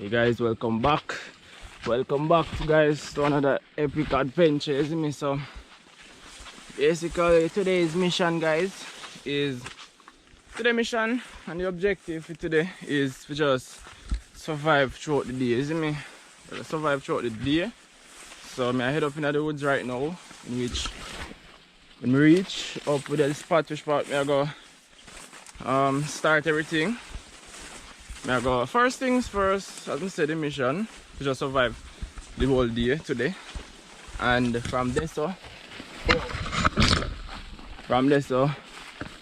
Hey guys, welcome back guys to another epic adventure, isn't it? So basically today's mission, guys, is today's mission, and the objective for today is to just survive throughout the day, isn't it? Survive throughout the day. So I head up in the woods right now, in which when we reach up with the spot which part I go start everything. I go first things first, as I said, the mission to just survive the whole day today. And from there so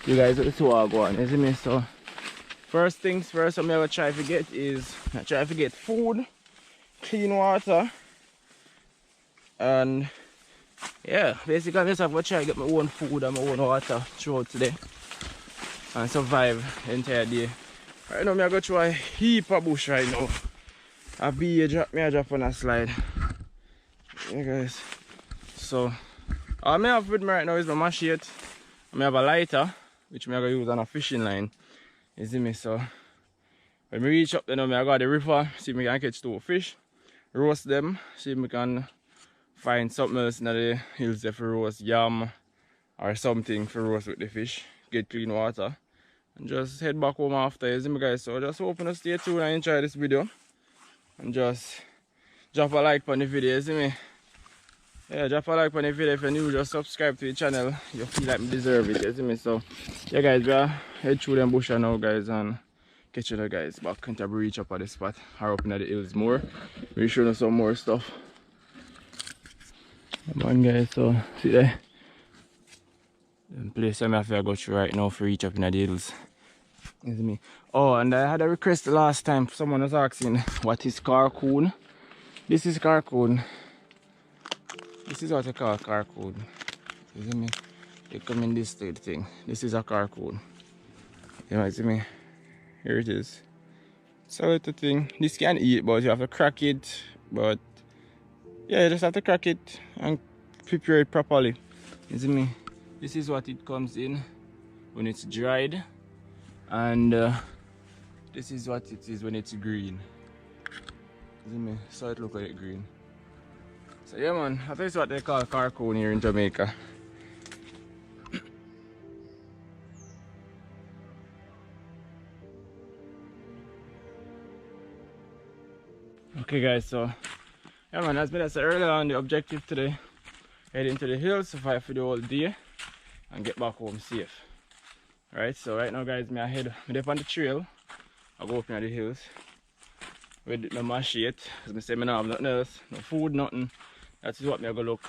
you guys will see what I go on, isn't it? So first things first, what I'm gonna try to get is food, clean water, and yeah, basically I just have to try to get my own food and my own water throughout today and survive the entire day. Right now, I'm going to through a heap of bush right now. A bee drop on a slide. Yeah, guys. So, all I have with me right now is my machete. I have a lighter, which I'm going to use on a fishing line. You see me? So, when we reach up, then I go to the river, see if I can catch 2 fish, roast them, see if I can find something else in the hills there for roast, yam or something for roast with the fish, get clean water. And just head back home after, you see me, guys. So just hope you stay tuned and enjoy this video. And just drop a like on the video, you see me? Yeah, drop a like on the video. If you're new, just subscribe to the channel. You feel like me deserve it, you see me? So yeah, guys, we are head through them bush now, guys, and catch you guys back until we reach up at the spot or up in the hills more. We'll show you some more stuff. Come on, guys, so see there. The place I have to go through right now for reach up in the hills. You see me? Oh, and I had a request last time. Someone was asking what is carcoon. This is carcoon. This is what I call carcoon. You see me? They come in this thing. This is a carcoon. You know, see me? Here it is. It's a little thing. This can eat, but you have to crack it. But yeah, you just have to crack it and prepare it properly. You see me? This is what it comes in when it's dried, and this is what it is when it's green. See me? So it looks like green. So yeah, man, I think it's what they call carcoon here in Jamaica. Okay, guys, so yeah, man, as I said earlier on, the objective today, head into the hills, survive for the whole day and get back home safe. Right, so right now, guys, I'm up on the trail. I go up in the hills with my machete. As I say, I don't have nothing else, no food, nothing. That is what I'm going to look.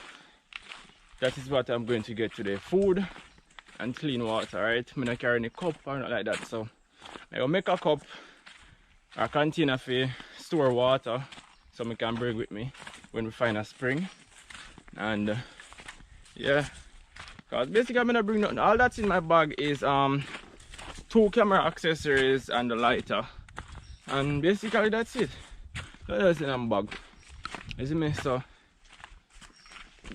That is what I'm going to get today. Food and clean water, right? I'm not carrying a cup or not like that. So I'm going to make a cup or a container for store water so I can bring with me when we find a spring. And yeah. Because basically I'm gonna bring nothing. All that's in my bag is 2 camera accessories and a lighter. And basically that's it. Nothing else in my bag. You see me? So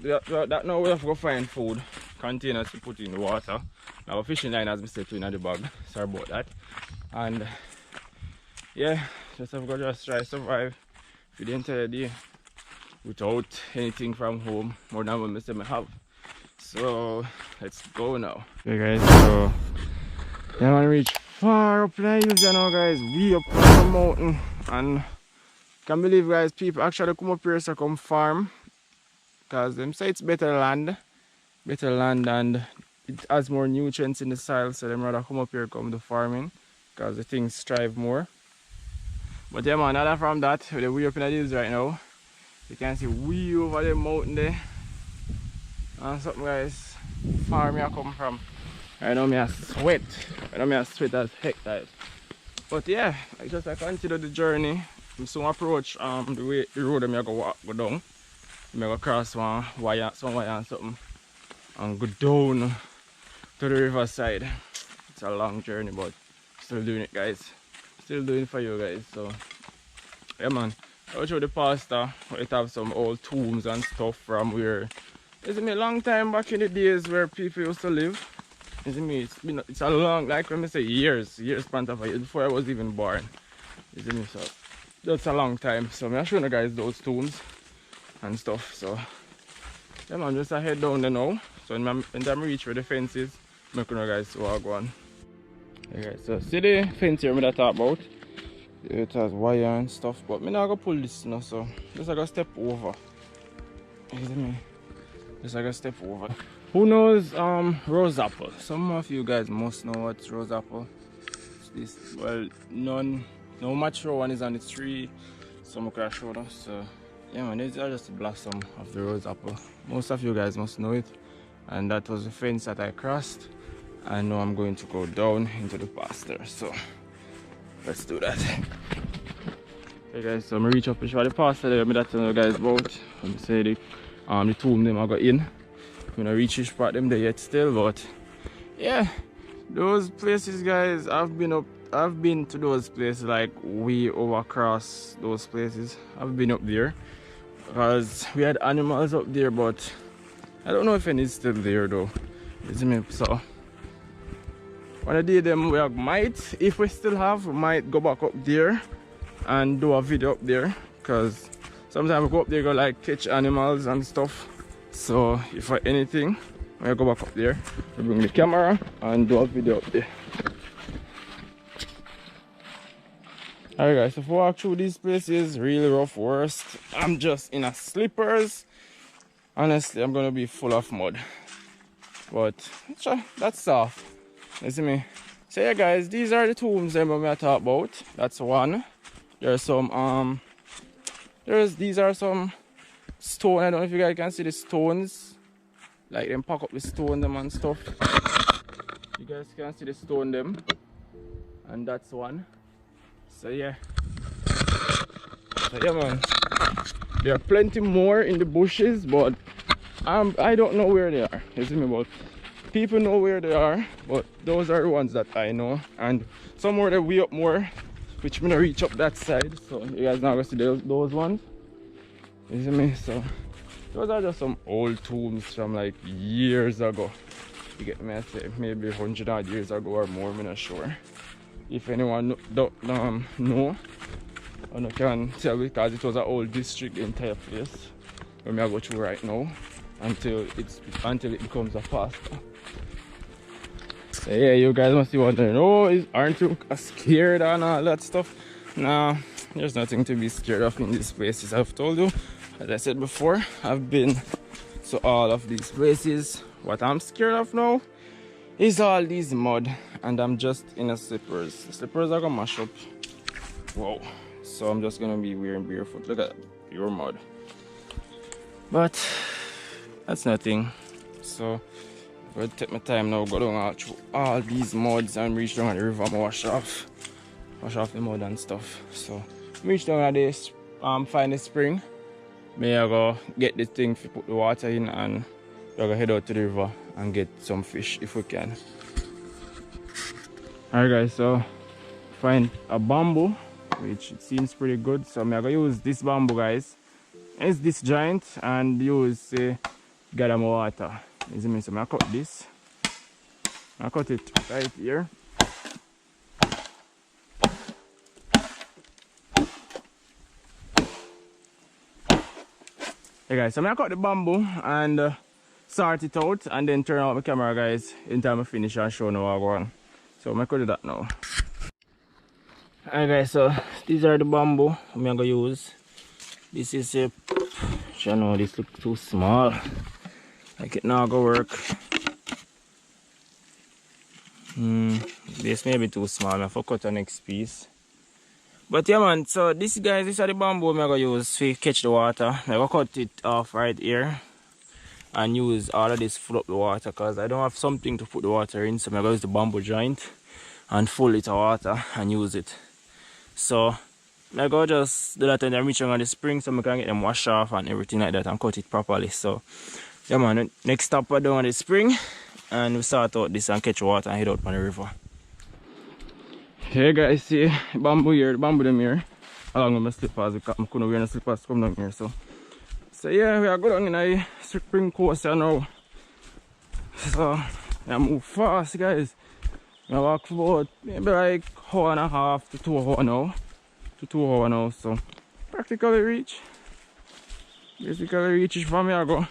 that now we have to go find food. Containers to put in the water. Now a fishing line has been set in the bag. Sorry about that. And yeah, just have to just try to survive for the entire day without anything from home more than what I have. So let's go now. Okay, guys, so yeah, I reach far up in the hills now, guys. We up on the mountain, and can't believe, guys, people actually come up here to come farm, because them say it's better land and it has more nutrients in the soil, so them rather come up here come to farming because the things thrive more. But yeah, man, other from that, we're way up in the hills right now. You can see way over the mountain there. And something, guys, far me I come from. I know me I sweat. As heck, guys. But yeah, I continue the journey. I'm soon approach the road I'm gonna go down. I'm gonna cross some wire and something and go down to the riverside. It's a long journey, but still doing it, guys. Still doing it for you guys. So yeah, man. I'll show the pastor. It have some old tombs and stuff from where. It's a long time back in the days where people used to live. It's a long, like when I say years span of years before I was even born. So that's a long time. So I'm showing you guys those tombs and stuff. So yeah man, just a head down there now. So when I'm reach where the fence is, I'm gonna guys walk on. Okay, so see the fence here I talk about? It has wire and stuff, but I'm not gonna pull this now, so just like a step over. You see me? Just like a step over. Who knows rose apple? Some of you guys must know what's rose apple. It's this, well, no mature one is on the tree, some could show us. So yeah man, these are just the blossom of the rose apple. Most of you guys must know it. And that was the fence that I crossed. And now I'm going to go down into the pasture. So let's do that. Hey guys, so I'm reach up to the pasture there. I'm telling you guys about. I'm say the tomb them I got in. I'm gonna reach this part them there yet still, but yeah, those places guys, I've been to those places, like way over across those places. I've been up there because we had animals up there, but I don't know if any is still there though. You see me? So one of the them we might, if we still have, we might go back up there and do a video up there, because sometimes we go up there go like catch animals and stuff. So if for anything, when I go back up there, we bring the camera and do a video up there. Alright guys, so if we walk through these places, really rough worst. I'm just in a slippers. Honestly, I'm gonna be full of mud. But that's soft. You see me? So yeah guys, these are the tombs that I talk about. That's one. There's some these are some stone. I don't know if you guys can see the stones. Like them pack up the stone them and stuff. You guys can see the stone them. And that's one. So yeah. So yeah man. There are plenty more in the bushes, but I don't know where they are. You see me? But people know where they are, but those are the ones that I know. And somewhere they're way up more, which I'm gonna reach up that side. So you guys now gonna see those ones. You see me? So those are just some old tombs from like years ago. You get me? I say maybe 100 odd years ago or more. I'm not sure. If anyone don't know, I can tell, because it was an old district, the entire place where I go through right now until it becomes a pasture. So yeah, you guys must be wondering, oh, aren't you scared and all that stuff? Nah, there's nothing to be scared of in these places. I've told you, as I said before, I've been to all of these places. What I'm scared of now is all these mud, and I'm just in a slippers. The slippers are gonna mash up. Whoa. So I'm just gonna be wearing barefoot. Look at that, pure mud. But that's nothing. So I'm gonna take my time now, go down through all these muds and reach down at the river and wash off the mud and stuff. So reach down at this find the spring. May I go get this thing to put the water in, and we're gonna head out to the river and get some fish if we can. Alright guys, so find a bamboo, which it seems pretty good. So I'm gonna use this bamboo guys. It's this giant, and use gather more water. You see me? So I'm gonna cut this. I cut it right here. Hey guys, so I'm gonna cut the bamboo and sort it out, and then turn out my camera guys in time I finish and show you what I want. So I'm gonna do that now. Alright guys, so these are the bamboo I'm gonna use. This is a, I know this looks too small. Like it not gonna work. This may be too small. I have to cut the next piece. But yeah man, so this guys, these are the bamboo I'm gonna use to catch the water. I'm gonna cut it off right here and use all of this full up the water, because I don't have something to put the water in. So I'm gonna use the bamboo joint and full it of water and use it. So I go just do that when I'm reaching on the spring, so I can get them washed off and everything like that and cut it properly. So yeah man, next stop we're down on the spring and we start out this and catch water and head out on the river. Hey guys, see bamboo here, the bamboo them here, along with my slippers, because I couldn't wear no slippers to come down here. So yeah, we are going down in the spring coast now. So I move fast guys. I walk for about maybe like 1.5 to 2 hours now. to 2 hours now, so practically reach. Basically reach it from here I go.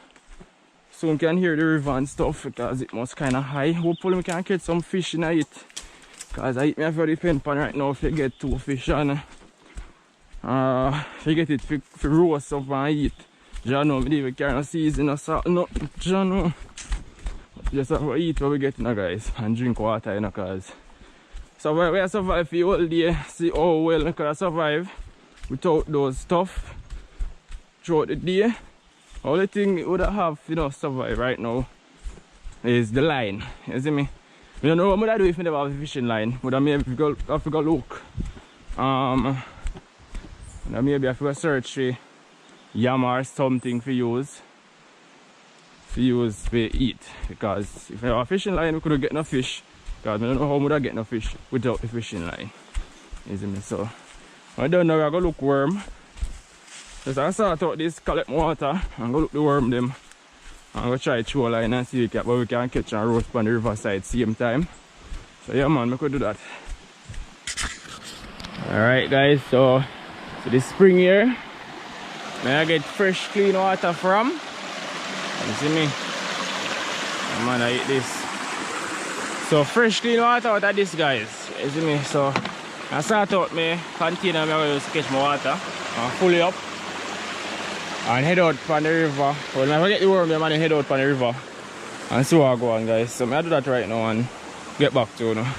Soon can hear the river and stuff because it must kinda high. Hopefully we can catch some fish in it. Cause I eat me for the pen pan right now if you get 2 fish and if you get it for roast up and eat. You know, we even carry no season or salt, nothing. You know. Just have to eat what we get, you know, guys, and drink water, you know, cause so we have survived for the whole day. See how well we could survive without those stuff throughout the day. Only thing we would have, you know, survive right now is the line. You see me? We don't know what I do if we never have a fishing line. But I maybe have to go look. Maybe I have to go search for yam or something for use. For eat. Because if we have a fishing line, we couldn't get no fish. Because I don't know how would I get no fish without the fishing line. You see me? So I don't know, I go look worm. Just I sort out this, collect water and go look the worm them. And go try throw a line and see what we can catch and roast on the riverside same time. So yeah man, we could do that. Alright guys, so this spring here, I get fresh clean water from. You see me? Oh, man, I eat this. So fresh clean water out of this guys. You see me? So I start out my container I'm going to catch my water and full it up and head out from the river. But when I get the worm, I'm going to head out from the river and see what I go on guys. So I do that right now and get back to you now.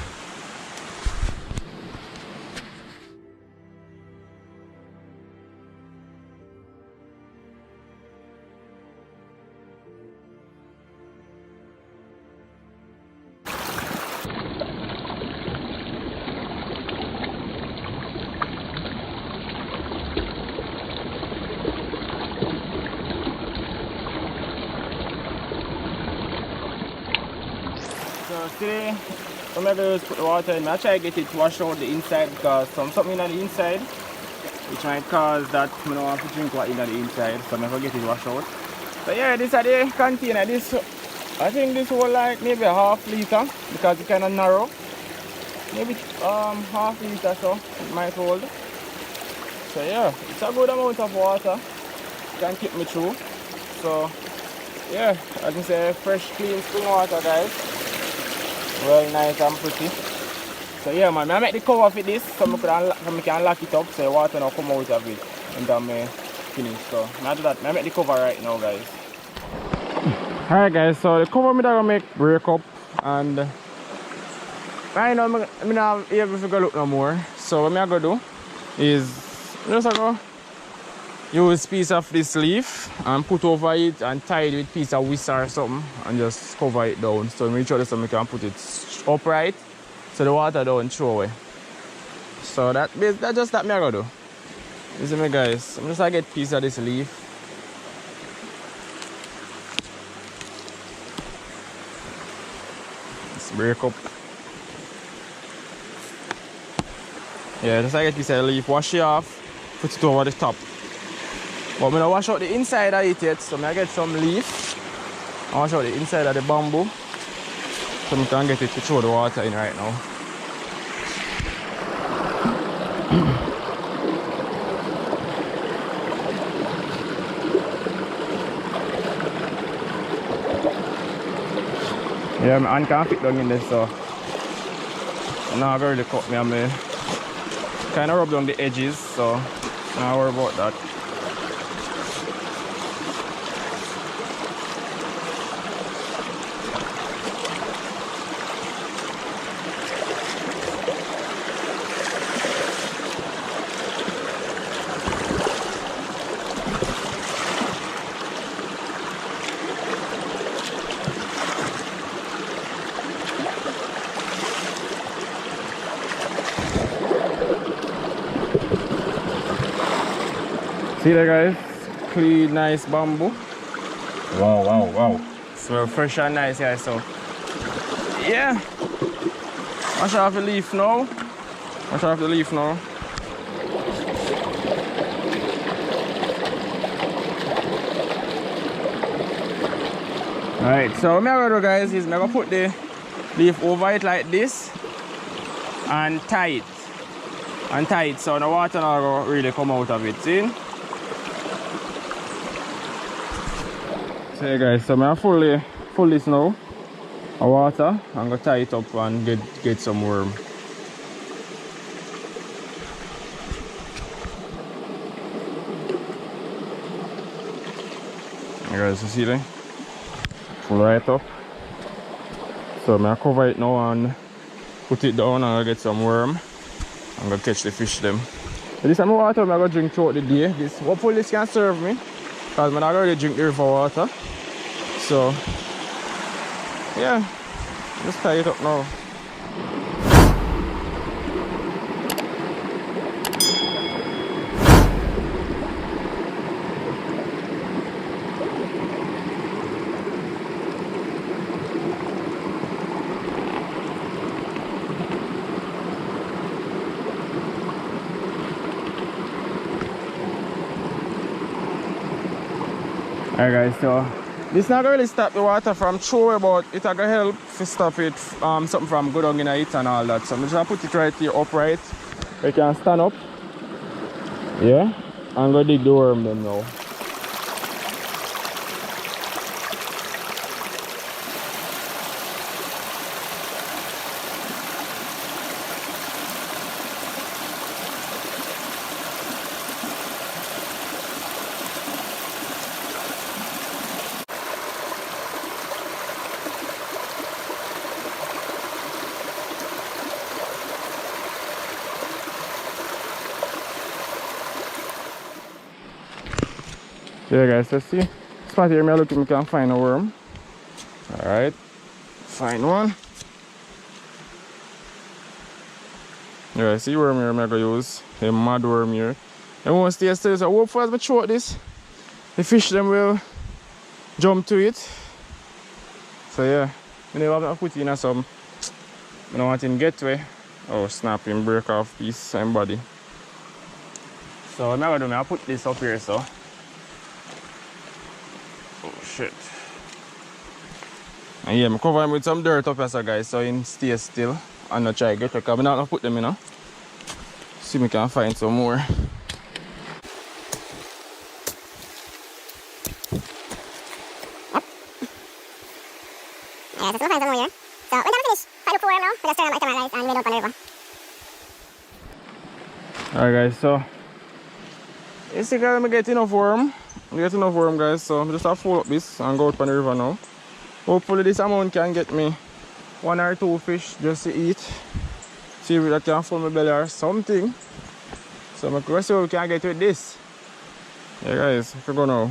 So today, I'm going to put the water in. I try to get it washed out the inside because something in the inside which might cause that I don't want to drink water in the inside, so I'm going to get it washed out. So yeah, this is the container. This, I think this will like maybe a half liter because it's kind of narrow. Maybe half liter so it might hold. So yeah, it's a good amount of water. It can keep me through. So yeah, as I say, fresh clean spring water guys. Well nice and pretty. So yeah man, I make the cover for this so I can lock it up so the water not come out of it and then I finish. So I do that. I make the cover right now guys. Alright guys, so the cover I'm gonna make break up and right now I'm not able to go look no more. So what I'm gonna do is just go use a piece of this leaf and put over it and tie it with a piece of whisk or something and just cover it down. So make sure that we can put it upright so the water don't throw away. So that's just that I'm gonna do. You see me guys, I'm just gonna get a piece of this leaf. Let's break up. Yeah, just like a piece of leaf, wash it off, put it over the top. But I'm going to wash out the inside of it yet, so I'm going to get some leaf and wash out the inside of the bamboo so I can get it to throw the water in right now. Yeah, my hand can't fit down in this, so I'm not really cut me. I'm kind of rub down the edges, so I'm not worry about that. See that guys? Clean, nice bamboo. Wow, wow, wow. Smell fresh and nice guys, so yeah. Wash off the leaf now. Wash off the leaf now. Alright, so what I'm gonna do guys is I'm gonna put the leaf over it like this and tie it. and tight, so the water not go really come out of it. See? So yeah guys, so I full this now of water and go tie it up and get some worm. You guys, you see there? Full right up. So I cover it now and put it down and I'll get some worm. I'm gonna catch the fish them. But this is my water I'm gonna drink throughout the day. Hopefully this can serve me, because I'm not gonna drink the river water. So yeah, just tie it up now. Alright guys, so this not gonna really stop the water from throwing, but it's gonna help to stop it something from going down in it and all that. So I'm just gonna put it right here upright. You can stand up. Yeah. I'm gonna dig the worm then now. Yeah guys, let's see. Spot here, I'm looking if I can find a worm. Alright. Find one. Yeah, I see worm here I'm gonna use. A mad worm here. I won't stay still, so hopefully as I throw this, the fish them will jump to it. So yeah. I never have to put in some. I don't want him to get away. Oh snap him, break off piece and body. So what I'm gonna do, I'll put this up here so. Oh shit. And yeah, I'm covering with some dirt up here, so guys, so you stay still and not try to get because I'm not gonna put them in. See if I can find some more. Yeah, so let's find some more here. So when I'm finished, if I look for worm now, I just turn on my camera guys and wait up on the river. Alright guys, so you see guys, I'm getting enough worm. I'm getting enough worm guys, so I'm just gonna fold up this and go out on the river now. Hopefully this amount can get me 1 or 2 fish just to eat. See if that can fill my belly or something. So I'm gonna see what we can get with this. Yeah guys, we can go now.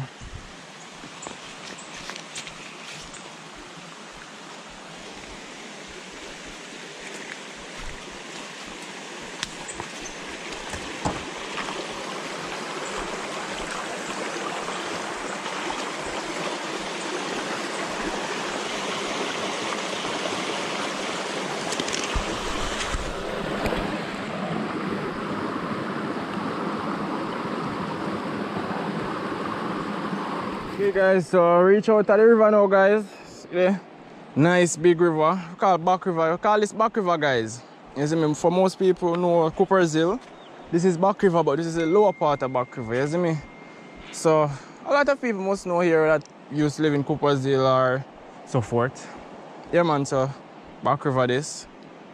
Okay guys, so reach out to the river now guys. Yeah. Nice big river. We call it Back River. We call this Back River guys. You see me? For most people know Cooper's Hill. This is Back River, but this is the lower part of Back River, you see me? So a lot of people must know here that used to live in Cooper's Hill or so forth. Yeah man, so Back River this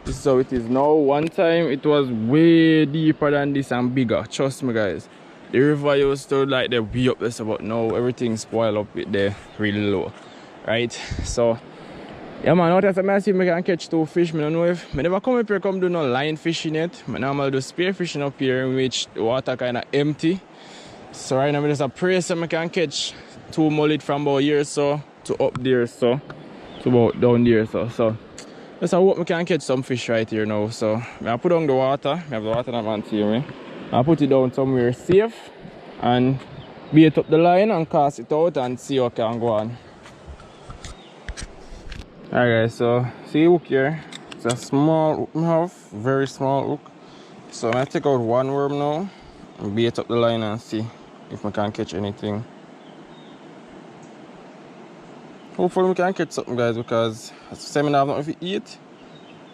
is how it is now. One time it was way deeper than this and bigger. Trust me guys. The river used to like the way up there, but now everything spoiled up with the really low. Right? So yeah man, out of I see I can catch 2 fish. I don't know if I never come up here come do no line fishing yet. I normally do spear fishing up here in which the water kinda empty. So right now I just a pray so I can catch 2 mullet from about here so to up there so to about down there so just I hope I can catch some fish right here now. So I put on the water, I have the water that man see me. I put it down somewhere safe and bait up the line and cast it out and see what can go on. Alright guys, so see the hook here. It's a small hook I have, very small hook. So I'm gonna take out 1 worm now and bait up the line and see if I can catch anything. Hopefully we can catch something guys, because as I said, I have nothing to eat.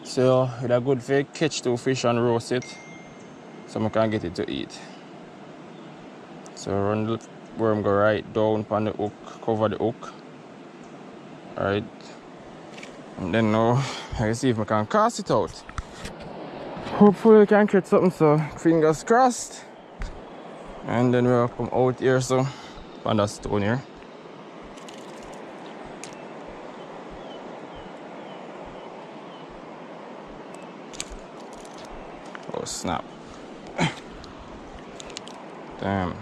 So it's a good for catch 2 fish and roast it. so I can get it to eat. So run the worm go right down on the hook, cover the hook. Alright. And then now I see if I can cast it out. Hopefully I can catch something, so fingers crossed. And then we'll come out here, so on that stone here. Oh snap. Damn.